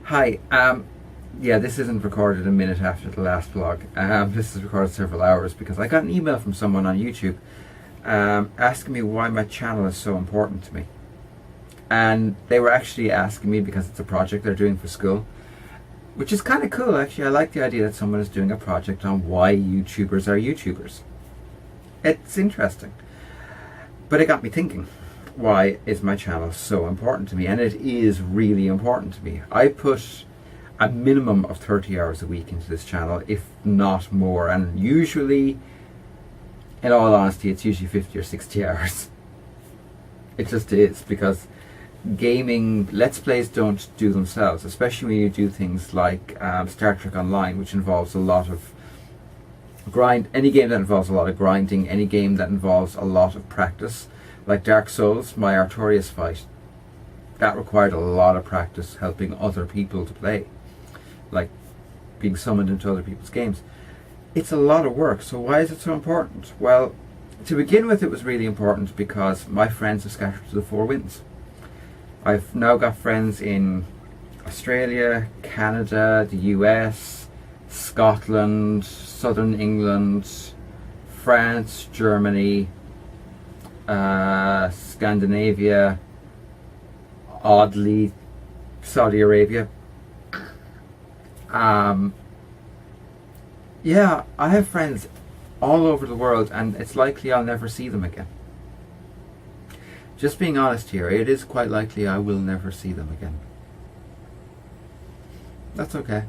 Hi. Yeah, this isn't recorded a minute after the last vlog. This is recorded several hours because I got an email from someone on YouTube asking me why my channel is so important to me. And they were actually asking me because it's a project they're doing for school, which is kind of cool actually. I like the idea that someone is doing a project on why YouTubers are YouTubers. It's interesting. But it got me thinking, why is my channel so important to me? And it is really important to me. I put a minimum of 30 hours a week into this channel, if not more, and usually, in all honesty, it's usually 50 or 60 hours. It just is, because gaming let's plays don't do themselves, especially when you do things like Star Trek Online, which involves a lot of any game that involves a lot of grinding, any game that involves a lot of practice, like Dark Souls, my Artorias fight, that required a lot of practice helping other people to play, like being summoned into other people's games. It's a lot of work. So why is it so important? Well, to begin with, it was really important because my friends are scattered to the four winds. I've now got friends in Australia, Canada, the US, Scotland, Southern England, France, Germany, Scandinavia, oddly Saudi Arabia. Yeah, I have friends all over the world, and it's likely I'll never see them again. Just being honest here, it is quite likely I will never see them again. That's okay.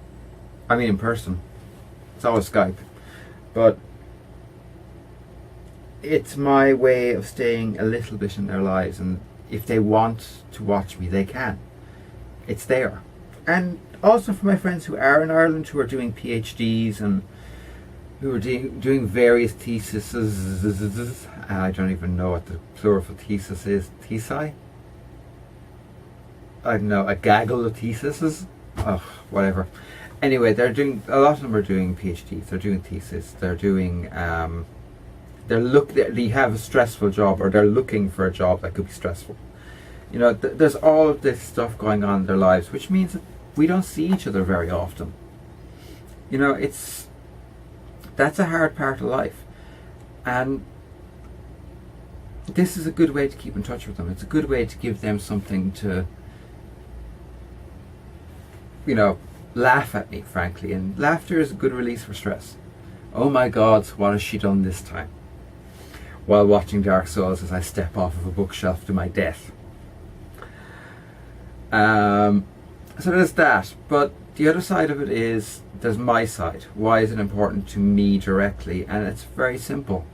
I mean, in person. It's always Skype. But it's my way of staying a little bit in their lives, and if they want to watch me, they can. It's there. And also for my friends who are in Ireland, who are doing PhDs and who are doing various theses. I don't even know what the plural for thesis is. Thesi? I don't know, a gaggle of theses? Oh, whatever. Anyway, a lot of them are doing PhDs, they're doing thesis, they're doing, they have a stressful job, or they're looking for a job that could be stressful. You know, there's all of this stuff going on in their lives, which means that we don't see each other very often. You know, that's a hard part of life. And this is a good way to keep in touch with them. It's a good way to give them something to, you know, laugh at me, frankly. And laughter is a good release for stress. Oh my God, what has she done this time? While watching Dark Souls as I step off of a bookshelf to my death. So there's that. But the other side of it is, there's my side. Why is it important to me directly? And it's very simple.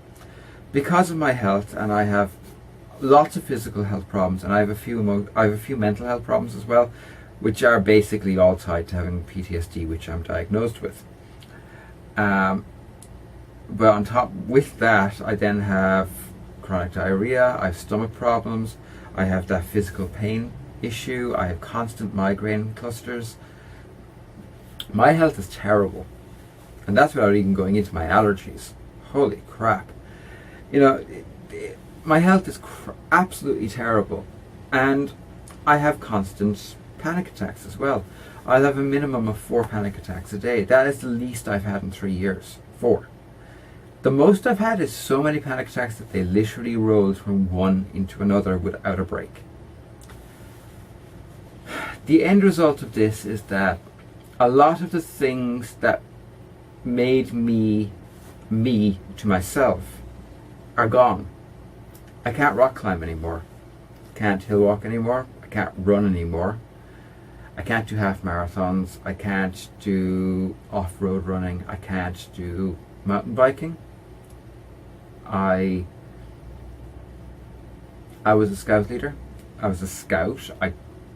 Because of my health, and I have lots of physical health problems, and I have a few mental health problems as well, which are basically all tied to having PTSD, which I'm diagnosed with. But on top with that, I then have chronic diarrhea, I have stomach problems, I have that physical pain issue, I have constant migraine clusters. My health is terrible, and that's without even going into my allergies. Holy crap. You know, my health is absolutely terrible, and I have constant panic attacks as well. I'll have a minimum of 4 panic attacks a day. That is the least I've had in 3 years. 4. The most I've had is so many panic attacks that they literally rolled from one into another without a break. The end result of this is that a lot of the things that made me to myself are gone. I can't rock climb anymore. Can't hill walk anymore. I can't run anymore. I can't do half marathons. I can't do off-road running. I can't do mountain biking. I was a scout leader. I was a scout. I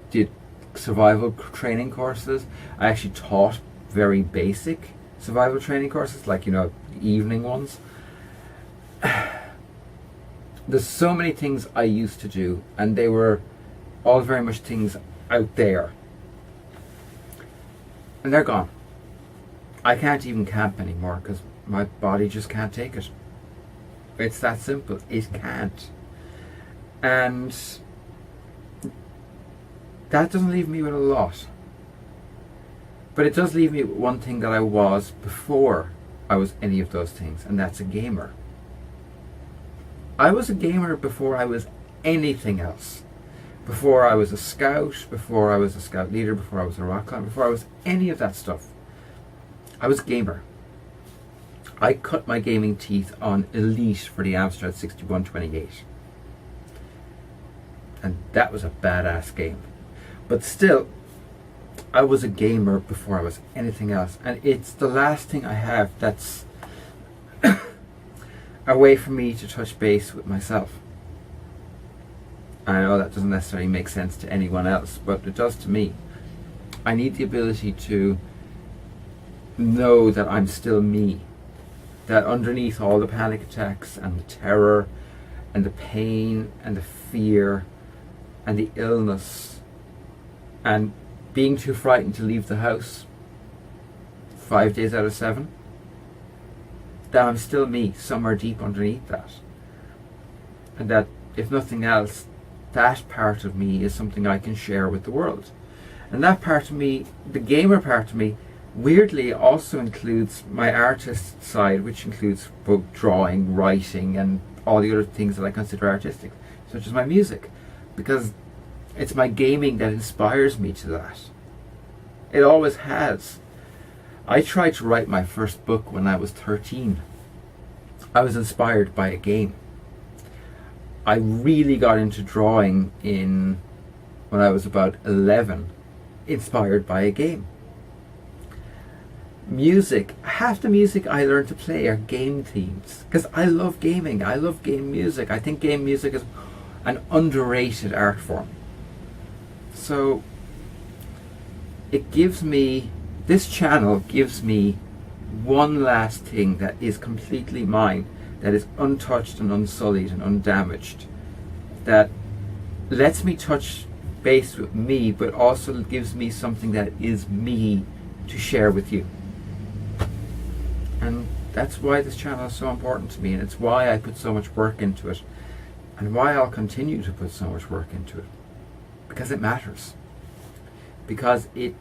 did survival training courses. I actually taught very basic survival training courses, like, you know, the evening ones. There's so many things I used to do, and they were all very much things out there. And they're gone. I can't even camp anymore because my body just can't take it. It's that simple. It can't. And that doesn't leave me with a lot. But it does leave me with one thing that I was before I was any of those things, and that's a gamer. I was a gamer before I was anything else. Before I was a scout, before I was a scout leader, before I was a rock climber, before I was any of that stuff. I was a gamer. I cut my gaming teeth on Elite for the Amstrad 6128. And that was a badass game. But still, I was a gamer before I was anything else. And it's the last thing I have that's a way for me to touch base with myself. I know that doesn't necessarily make sense to anyone else, but it does to me. I need the ability to know that I'm still me. That underneath all the panic attacks and the terror and the pain and the fear and the illness and being too frightened to leave the house 5 days out of 7, that I'm still me somewhere deep underneath that. And that, if nothing else, that part of me is something I can share with the world. And that part of me, the gamer part of me, weirdly also includes my artist side, which includes both drawing, writing, and all the other things that I consider artistic, such as my music, because it's my gaming that inspires me to that. It always has. I tried to write my first book when I was 13. I was inspired by a game. I really got into drawing when I was about 11, inspired by a game. Music, half the music I learned to play are game themes, because I love gaming. I love game music. I think game music is an underrated art form. So this channel gives me one last thing that is completely mine, that is untouched and unsullied and undamaged, that lets me touch base with me, but also gives me something that is me to share with you. And that's why this channel is so important to me, and it's why I put so much work into it, and why I'll continue to put so much work into it, because it matters, because it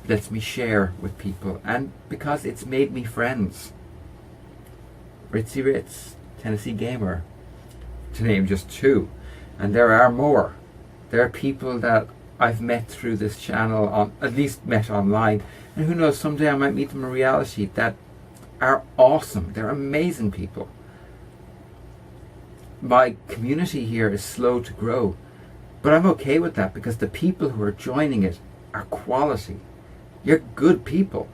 lets me share with people, and because it's made me friends. Ritzy Ritz, Tennessee Gamer, to name just two, and there are more. There are people that I've met through this channel, at least met online, and who knows, someday I might meet them in reality, that are awesome. They're amazing people. My community here is slow to grow, but I'm okay with that, because the people who are joining it are quality. You're good people,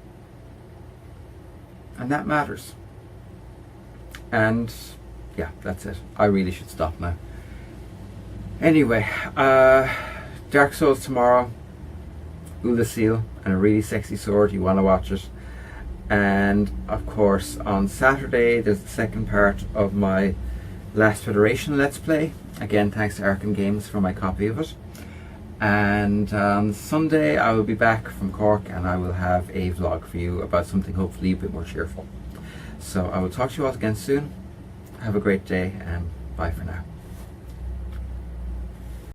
and that matters. And yeah, that's it. I really should stop now. Anyway, Dark Souls tomorrow, Seal, and a really sexy sword. You want to watch it. And of course on Saturday there's the second part of my Last Federation Let's Play. Again, thanks to Arkham Games for my copy of it. And on Sunday I will be back from Cork, and I will have a vlog for you about something hopefully a bit more cheerful. So I will talk to you all again soon. Have a great day, and bye for now.